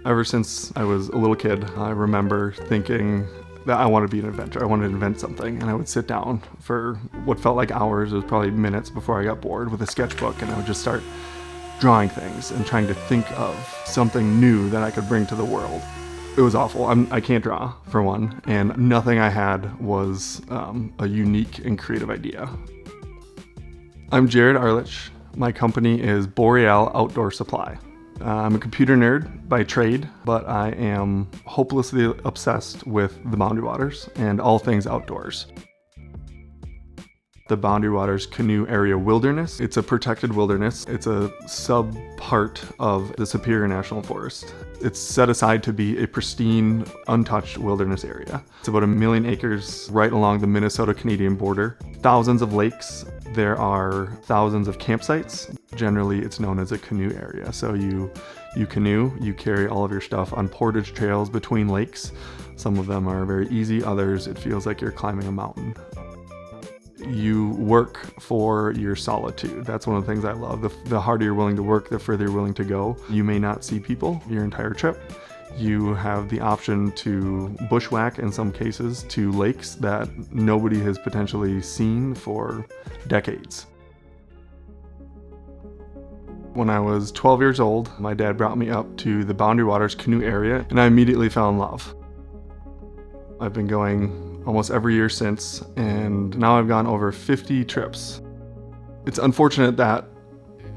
Ever since I was a little kid, I remember thinking that I wanted to be an inventor. I wanted to invent something, and I would sit down for what felt like hours. It was probably minutes before I got bored with a sketchbook, and I would just start drawing things and trying to think of something new that I could bring to the world. It was awful. I can't draw, for one, and nothing I had was a unique and creative idea. I'm Jerod Arlich. My company is Boreal Outdoor Supply. I'm a computer nerd by trade, but I am hopelessly obsessed with the Boundary Waters and all things outdoors. The Boundary Waters Canoe Area wilderness. It's a protected wilderness. It's a sub-part of the Superior National Forest. It's set aside to be a pristine, untouched wilderness area. It's about 1 million acres right along the Minnesota-Canadian border. Thousands of lakes. There are thousands of campsites. Generally, it's known as a canoe area. So you canoe, you carry all of your stuff on portage trails between lakes. Some of them are very easy, others it feels like you're climbing a mountain. You work for your solitude. That's one of the things I love. The harder you're willing to work, the further you're willing to go. You may not see people your entire trip. You have the option to bushwhack, in some cases, to lakes that nobody has potentially seen for decades. When I was 12 years old, my dad brought me up to the Boundary Waters Canoe Area, and I immediately fell in love. I've been going almost every year since, and now I've gone over 50 trips. It's unfortunate that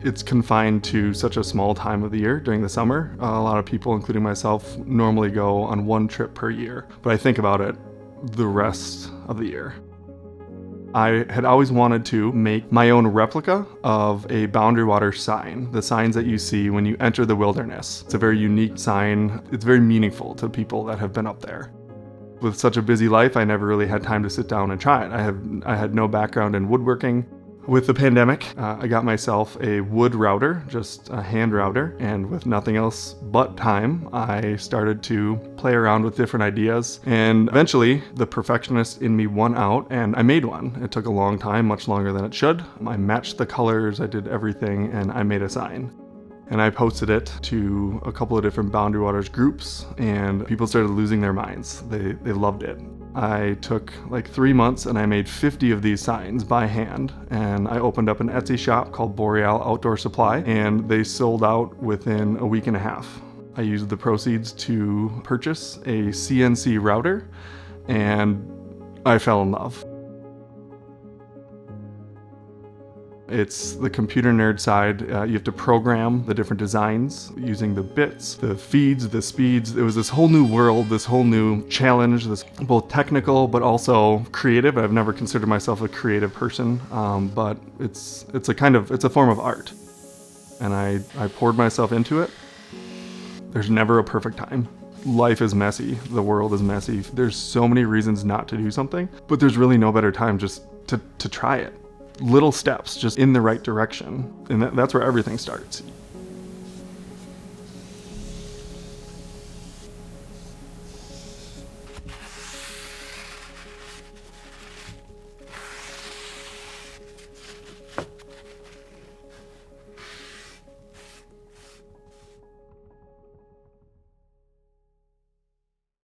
it's confined to such a small time of the year during the summer. A lot of people, including myself, normally go on one trip per year, but I think about it the rest of the year. I had always wanted to make my own replica of a Boundary Waters sign, the signs that you see when you enter the wilderness. It's a very unique sign. It's very meaningful to people that have been up there. With such a busy life, I never really had time to sit down and try it. I had no background in woodworking. With the pandemic, I got myself a wood router, just a hand router, and with nothing else but time, I started to play around with different ideas, and eventually the perfectionist in me won out, and I made one. It took a long time, much longer than it should. I matched the colors, I did everything, and I made a sign. And I posted it to a couple of different Boundary Waters groups, and people started losing their minds. They loved it. I took like 3 months and I made 50 of these signs by hand, and I opened up an Etsy shop called Boreal Outdoor Supply, and they sold out within a week and a half. I used the proceeds to purchase a CNC router, and I fell in love. It's the computer nerd side. You have to program the different designs using the bits, the feeds, the speeds. It was this whole new world, this whole new challenge, this both technical but also creative. I've never considered myself a creative person, but it's a form of art. And I poured myself into it. There's never a perfect time. Life is messy. The world is messy. There's so many reasons not to do something, but there's really no better time just to try it. Little steps just in the right direction, and that's where everything starts.